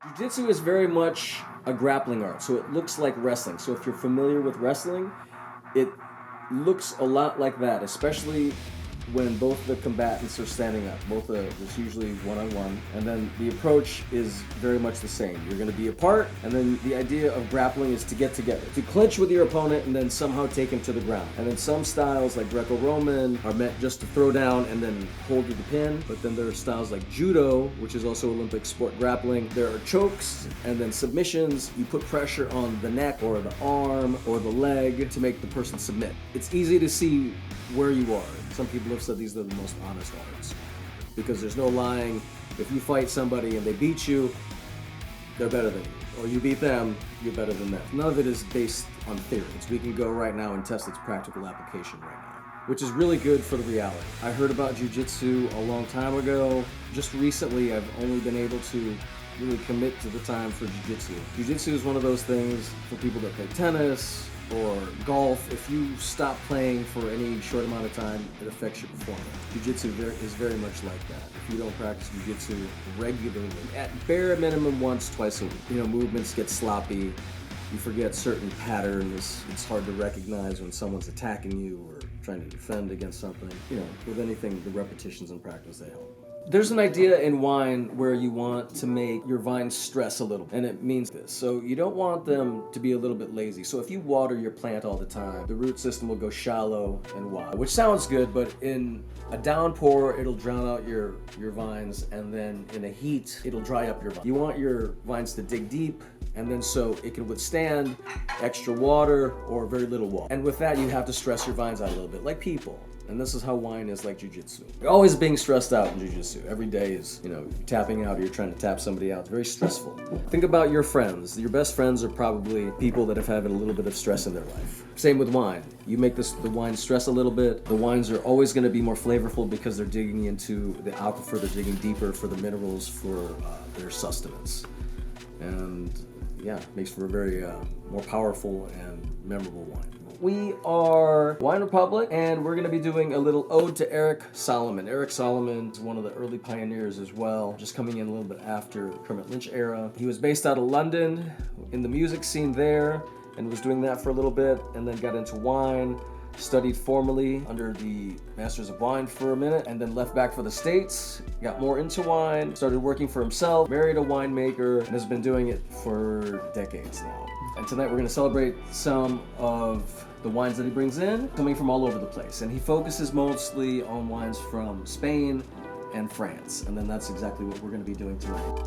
Jiu-Jitsu is very much a grappling art, so it looks like wrestling. So if you're familiar with wrestling, it looks a lot like that, especially when both the combatants are standing up. It's usually one-on-one, and then the approach is very much the same. You're going to be apart, and then the idea of grappling is to get together, to clinch with your opponent and then somehow take him to the ground. And then some styles like Greco-Roman are meant just to throw down and then hold to the pin, but then there are styles like Judo, which is also Olympic sport grappling. There are chokes and then submissions. You put pressure on the neck or the arm or the leg to make the person submit. It's easy to see where you are. Some people have said these are the most honest arts because there's no lying. If you fight somebody and they beat you, they're better than you. Or you beat them, you're better than them. None of it is based on theories. We can go right now and test its practical application right now, which is really good for the reality. I heard about Jiu-Jitsu a long time ago. Just recently, I've only been able to really commit to the time for Jiu-Jitsu. Jiu-Jitsu is one of those things for people that play tennis or golf. If you stop playing for any short amount of time, it affects your performance. Jiu-Jitsu is very much like that. If you don't practice Jiu-Jitsu regularly, at bare minimum once, twice a week, movements get sloppy, you forget certain patterns, it's hard to recognize when someone's attacking you or trying to defend against something. With anything, the repetitions and practice, they help. There's an idea in wine where you want to make your vines stress a little, and it means this. So you don't want them to be a little bit lazy. So if you water your plant all the time, the root system will go shallow and wide, which sounds good, but in a downpour, it'll drown out your vines, and then in a heat, it'll dry up your vines. You want your vines to dig deep, and then so it can withstand extra water or very little water. And with that, you have to stress your vines out a little bit, like people. And this is how wine is like Jiu-Jitsu. You're always being stressed out in Jiu-Jitsu. Every day is, you're tapping out or you're trying to tap somebody out. It's very stressful. Think about your friends. Your best friends are probably people that have had a little bit of stress in their life. Same with wine. You make the wine stress a little bit. The wines are always going to be more flavorful because they're digging into the aquifer. They're digging deeper for the minerals for their sustenance. And yeah, makes for a very more powerful and memorable wine. We are Wine Republic, and we're going to be doing a little ode to Eric Solomon. Eric Solomon is one of the early pioneers as well, just coming in a little bit after the Kermit Lynch era. He was based out of London in the music scene there, and was doing that for a little bit, and then got into wine, studied formally under the Masters of Wine for a minute, and then left back for the States, got more into wine, started working for himself, married a winemaker, and has been doing it for decades now. And tonight we're going to celebrate some of the wines that he brings in, coming from all over the place. And he focuses mostly on wines from Spain and France. And then that's exactly what we're going to be doing tonight.